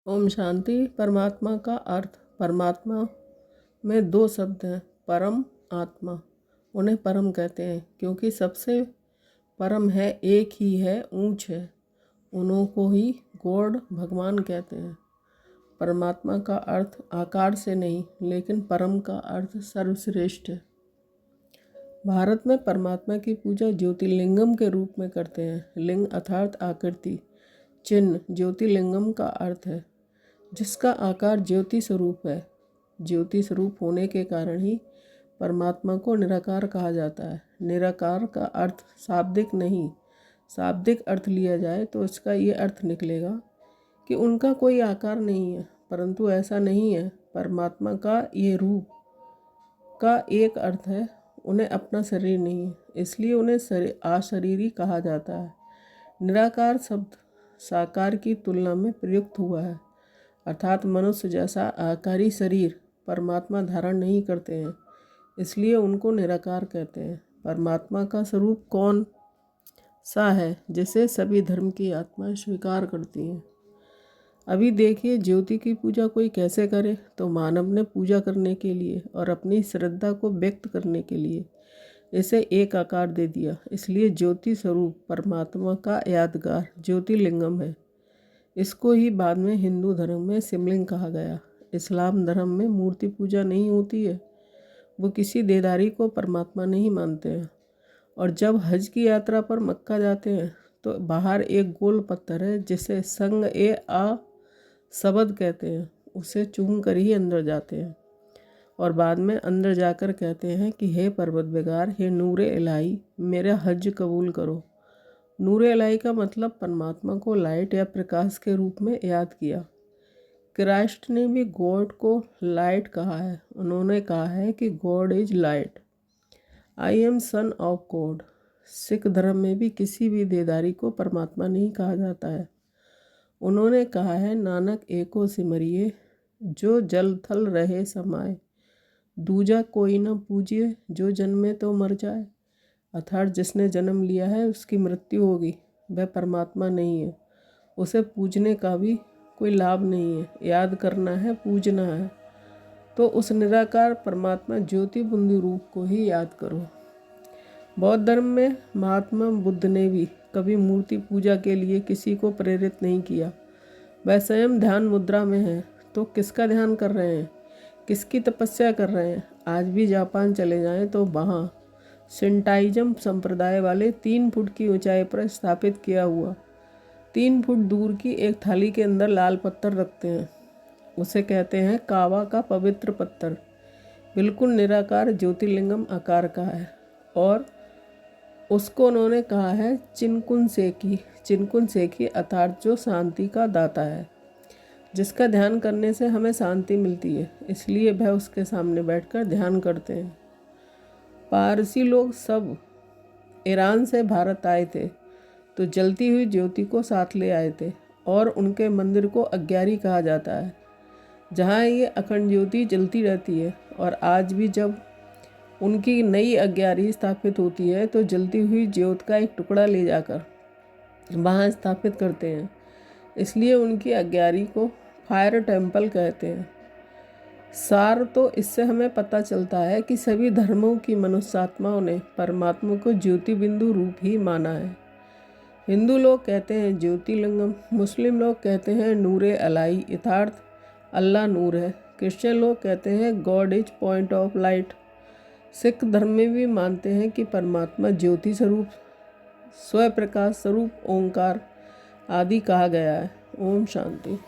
ओम शांति। परमात्मा का अर्थ। परमात्मा में दो शब्द हैं, परम आत्मा। उन्हें परम कहते हैं क्योंकि सबसे परम है, एक ही है, ऊंच है। उन्हों को ही गॉड भगवान कहते हैं। परमात्मा का अर्थ आकार से नहीं, लेकिन परम का अर्थ सर्वश्रेष्ठ है। भारत में परमात्मा की पूजा ज्योतिर्लिंगम के रूप में करते हैं। लिंग अर्थात आकृति, चिन्ह ज्योतिर्लिंगम का अर्थ है, जिसका आकार ज्योति स्वरूप है। ज्योति स्वरूप होने के कारण ही परमात्मा को निराकार कहा जाता है। निराकार का अर्थ शाब्दिक नहीं, शाब्दिक अर्थ लिया जाए तो इसका ये अर्थ निकलेगा कि उनका कोई आकार नहीं है, परंतु ऐसा नहीं है। परमात्मा का ये रूप का एक अर्थ है, उन्हें अपना शरीर नहीं है, इसलिए उन्हें अशरीरी कहा जाता है। निराकार शब्द साकार की तुलना में प्रयुक्त हुआ है, अर्थात मनुष्य जैसा आकारी शरीर परमात्मा धारण नहीं करते हैं, इसलिए उनको निराकार कहते हैं। परमात्मा का स्वरूप कौन सा है जिसे सभी धर्म की आत्माएं स्वीकार करती हैं? अभी देखिए, ज्योति की पूजा कोई कैसे करे, तो मानव ने पूजा करने के लिए और अपनी श्रद्धा को व्यक्त करने के लिए इसे एक आकार दे दिया, इसलिए ज्योति स्वरूप परमात्मा का यादगार ज्योतिर्लिंगम है। इसको ही बाद में हिंदू धर्म में शिवलिंग कहा गया। इस्लाम धर्म में मूर्ति पूजा नहीं होती है, वो किसी देदारी को परमात्मा नहीं मानते हैं। और जब हज की यात्रा पर मक्का जाते हैं तो बाहर एक गोल पत्थर है जिसे संग ए आ शब्द कहते हैं, उसे चूम कर ही अंदर जाते हैं और बाद में अंदर जाकर कहते हैं कि हे परवरदिगार, हे नूरे इलाही, मेरा हज कबूल करो। नूरे इलाही का मतलब परमात्मा को लाइट या प्रकाश के रूप में याद किया। क्राइस्ट ने भी गॉड को लाइट कहा है। उन्होंने कहा है कि God is light, I am son of God. Sikh धर्म में भी किसी भी देदारी को परमात्मा नहीं कहा जाता है। उन्होंने कहा है, नानक एको सिमरिए, जो जल थल रहे समाए, दूजा कोई न पूजिए, जो जन्मे तो मर जाए। अर्थात जिसने जन्म लिया है उसकी मृत्यु होगी, वह परमात्मा नहीं है, उसे पूजने का भी कोई लाभ नहीं है। याद करना है, पूजना है, तो उस निराकार परमात्मा ज्योति बुंदी रूप को ही याद करो। बौद्ध धर्म में महात्मा बुद्ध ने भी कभी मूर्ति पूजा के लिए किसी को प्रेरित नहीं किया। वह स्वयं ध्यान मुद्रा में है, तो किसका ध्यान कर रहे हैं, किसकी तपस्या कर रहे हैं? आज भी जापान चले जाएं तो वहाँ शिंटाइज्म संप्रदाय वाले 3 फुट की ऊंचाई पर स्थापित किया हुआ 3 फुट दूर की एक थाली के अंदर लाल पत्थर रखते हैं। उसे कहते हैं कावा का पवित्र पत्थर। बिल्कुल निराकार ज्योतिर्लिंगम आकार का है और उसको उन्होंने कहा है चिनकुन सेकी। चिनकुन सेकी अर्थात जो शांति का दाता है, जिसका ध्यान करने से हमें शांति मिलती है, इसलिए वह उसके सामने बैठकर ध्यान करते हैं। पारसी लोग सब ईरान से भारत आए थे तो जलती हुई ज्योति को साथ ले आए थे और उनके मंदिर को अग्यारी कहा जाता है, जहाँ ये अखंड ज्योति जलती रहती है। और आज भी जब उनकी नई अग्यारी स्थापित होती है तो जलती हुई ज्योत का एक टुकड़ा ले जाकर वहाँ स्थापित करते हैं, इसलिए उनकी अग्यारी को फायर टेम्पल कहते हैं। सार तो इससे हमें पता चलता है कि सभी धर्मों की मनुष्यात्माओं ने परमात्मा को ज्योति बिंदु रूप ही माना है। हिंदू लोग कहते हैं ज्योतिर्लिंगम, मुस्लिम लोग कहते हैं नूरे अलाई, यथार्थ अल्लाह नूर है। क्रिश्चियन लोग कहते हैं God is point of light. Sikh धर्म में भी मानते हैं कि परमात्मा ज्योति स्वरूप, स्वप्रकाश स्वरूप, ओंकार आदि कहा गया है। ओम शांति।